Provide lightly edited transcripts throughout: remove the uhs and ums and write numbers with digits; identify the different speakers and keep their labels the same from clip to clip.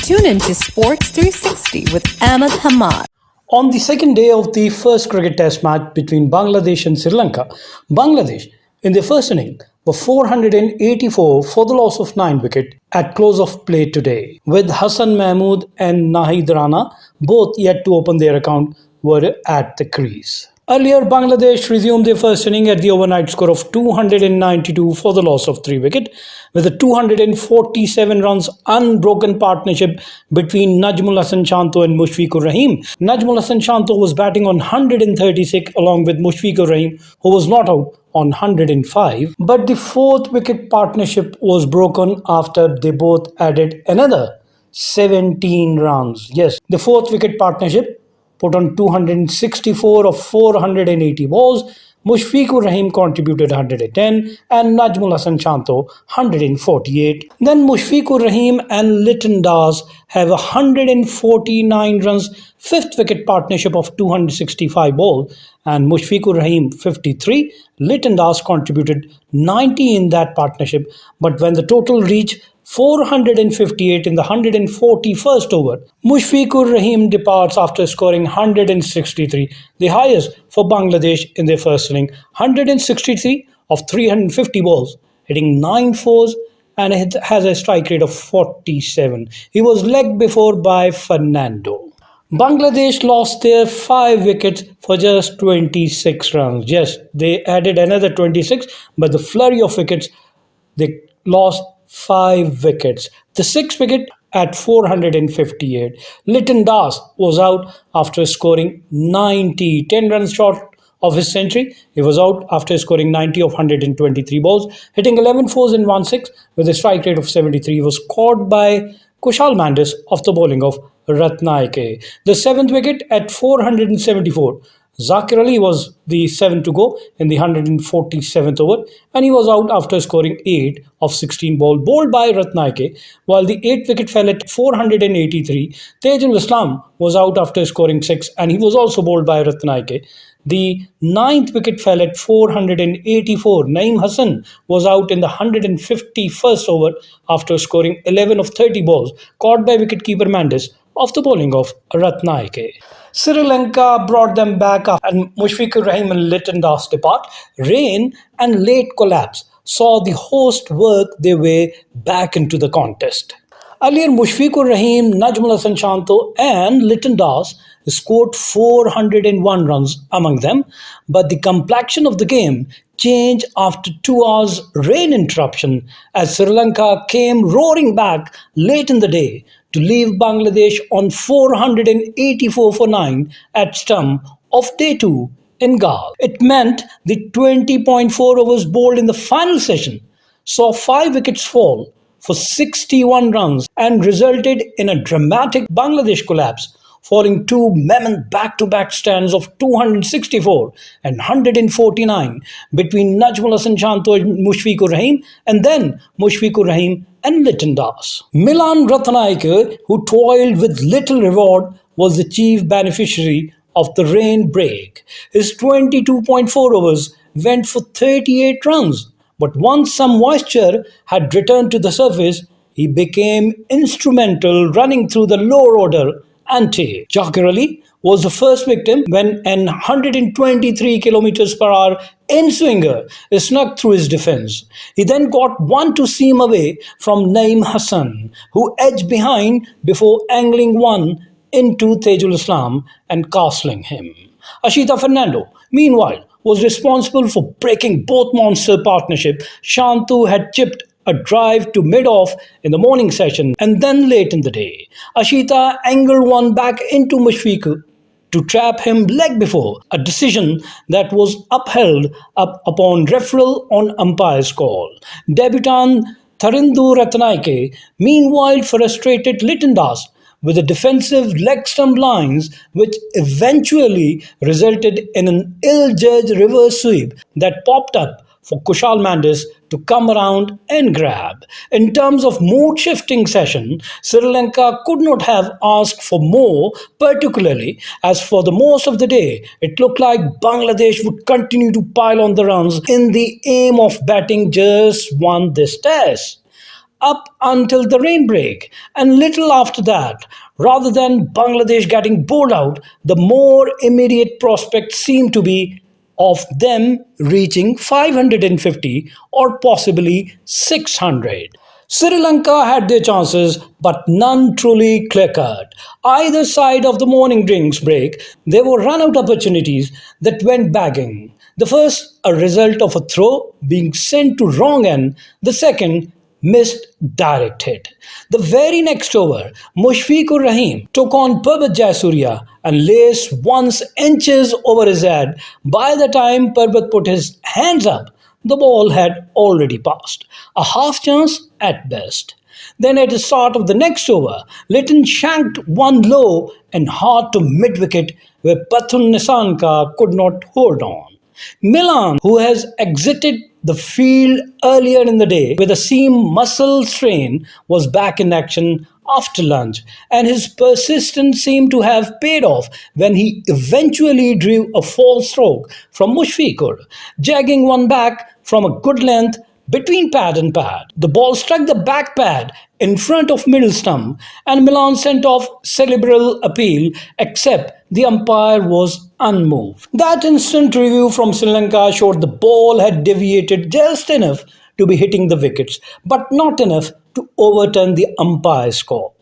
Speaker 1: Tune in to Sports 360 with Ahmed Hamad.
Speaker 2: On the second day of the first cricket test match between Bangladesh and Sri Lanka, Bangladesh in their first inning were 484 for the loss of 9 wickets at close of play today, with Hassan Mahmood and Nahid Rana both yet to open their account were at the crease. Earlier, Bangladesh resumed their first inning at the overnight score of 292 for the loss of 3 wickets, with a 247 runs unbroken partnership between Najmul Hossain Shanto and Mushfiqur Rahim. Najmul Hossain Shanto was batting on 136 along with Mushfiqur Rahim, who was not out on 105. But the 4th wicket partnership was broken after they both added another 17 runs. Yes, the 4th wicket partnership put on 264 of 480 balls. Mushfiqur Rahim contributed 110 and Najmul Hossain Shanto 148. Then Mushfiqur Rahim and Litton have 149 runs, 5th wicket partnership of 265 balls, and Mushfiqur Rahim 53. Litton contributed 90 in that partnership, but when the total reached 458 in the 141st over, Mushfiqur Rahim departs after scoring 163, the highest for Bangladesh in their first inning. 163 of 350 balls, hitting 9 fours, and it has a strike rate of 47. He was legged before by Fernando. Bangladesh lost their 5 wickets for just 26 runs. Yes, they added another 26, but the flurry of wickets, they lost 5 wickets. The 6th wicket at 458. Litton was out after scoring 90, 10 runs short of his century. He was out after scoring 90 of 123 balls, hitting 11 fours and 1 6 with a strike rate of 73. He was caught by Kushal Mendes off the bowling of Rathnayake. The 7th wicket at 474. Zakir Ali was the 7th to go in the 147th over, and he was out after scoring 8 of 16 balls bowled by Rathnayake, while the 8th wicket fell at 483. Taijul Islam was out after scoring 6, and he was also bowled by Rathnayake. The 9th wicket fell at 484. Naeem Hassan was out in the 151st over after scoring 11 of 30 balls, caught by wicketkeeper Mendes off the bowling of Rathnayake. Sri Lanka brought them back and Mushfiqur Rahim and Litton depart. Rain and late collapse saw the host work their way back into the contest. Earlier, Mushfiqur Rahim, Najmul Hossain Shanto and Litton scored 401 runs among them, but the complexion of the game changed after 2 hours rain interruption as Sri Lanka came roaring back late in the day to leave Bangladesh on 484 for 9 at stump of day 2 in Galle. It meant the 20.4 overs bowled in the final session saw 5 wickets fall for 61 runs and resulted in a dramatic Bangladesh collapse, falling 2 mammoth back-to-back stands of 264 and 149 between Najmul Hossain Shanto and Mushfiqur Rahim, and then Mushfiqur Rahim and Litton Milan Rathnayake, who toiled with little reward, was the chief beneficiary of the rain break. His 22.4 overs went for 38 runs, but once some moisture had returned to the surface, he became instrumental running through the lower order ante. Zakir Ali was the first victim when an 123 km per hour in-swinger snuck through his defense. He then got one to seam away from Naeem Hassan, who edged behind before angling one into Taijul Islam and castling him. Asitha Fernando, meanwhile, was responsible for breaking both monster partnership. Shanto had chipped a drive to mid-off in the morning session, and then late in the day, Asitha angled one back into Mushfiqur to trap him leg before, a decision that was upheld upon referral on umpire's call. Debutant Tharindu Rathnayake meanwhile frustrated Litton with a defensive leg stump lines, which eventually resulted in an ill-judged reverse sweep that popped up for Kushal Mendes to come around and grab. In terms of mood-shifting session, Sri Lanka could not have asked for more, particularly as for the most of the day, it looked like Bangladesh would continue to pile on the runs in the aim of batting just won this test. up until the rain break, and little after that, rather than Bangladesh getting bowled out, the more immediate prospect seemed to be of them reaching 550 or possibly 600. Sri Lanka had their chances, but none truly clear-cut. Either side of the morning drinks break, there were run-out opportunities that went bagging. The first, a result of a throw being sent to wrong end. The second, missed direct hit. The very next over, Mushfiqur Rahim took on Parbat Jayasuriya and laced once inches over his head. By the time Parbat put his hands up, the ball had already passed. A half chance at best. Then at the start of the next over, Litton shanked one low and hard to mid-wicket where Pathun Nisanka could not hold on. Milan, who has exited the field earlier in the day with a seam muscle strain, was back in action after lunch, and his persistence seemed to have paid off when he eventually drew a false stroke from Mushfiqur, jagging one back from a good length between pad and pad. The ball struck the back pad in front of middle stump, and Milan sent off cerebral appeal, except the umpire was unmoved. That instant review from Sri Lanka showed the ball had deviated just enough to be hitting the wickets, but not enough to overturn the umpire's call.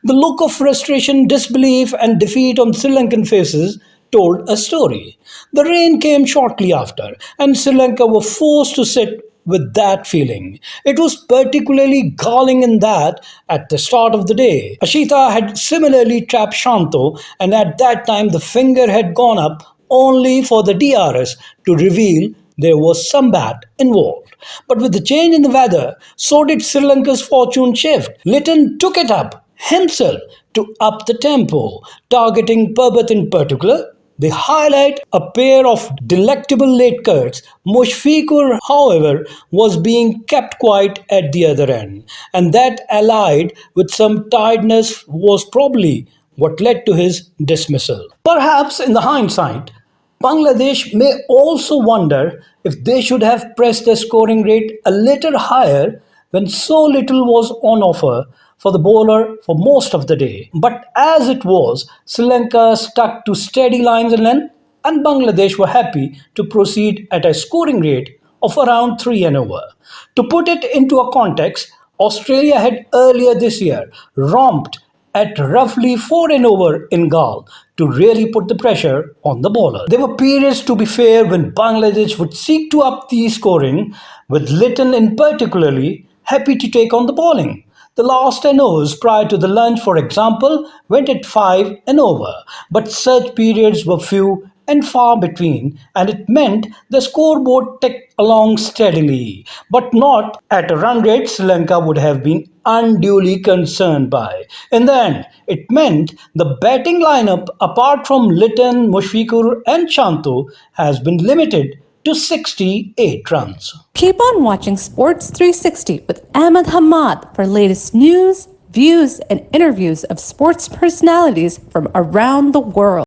Speaker 2: The look of frustration, disbelief, and defeat on Sri Lankan faces told a story. The rain came shortly after, and Sri Lanka were forced to sit with that feeling. It was particularly galling in that at the start of the day, Asitha had similarly trapped Shanto, and at that time the finger had gone up only for the DRS to reveal there was some bat involved. But with the change in the weather, so did Sri Lanka's fortune shift. Litton took it up himself to up the tempo, targeting Parbat in particular. They highlight a pair of delectable late cuts. Mushfiqur, however, was being kept quiet at the other end, and that allied with some tiredness was probably what led to his dismissal. Perhaps in the hindsight, Bangladesh may also wonder if they should have pressed the scoring rate a little higher when so little was on offer for the bowler for most of the day. But as it was, Sri Lanka stuck to steady lines and length, and Bangladesh were happy to proceed at a scoring rate of around 3 and over. To put it into a context, Australia had earlier this year romped at roughly 4 and over in Galle to really put the pressure on the bowler. There were periods, to be fair, when Bangladesh would seek to up the scoring, with Litton in particularly happy to take on the bowling. The last 10 overs prior to the lunch, for example, went at 5 and over, but such periods were few and far between, and it meant the scoreboard ticked along steadily, but not at a run rate Sri Lanka would have been unduly concerned by. In the end, it meant the batting lineup, apart from Litton, Mushfiqur, and Shanto, has been limited to 68 runs.
Speaker 1: Keep on watching Sports 360 with Ahmed Hamad for latest news, views, and interviews of sports personalities from around the world.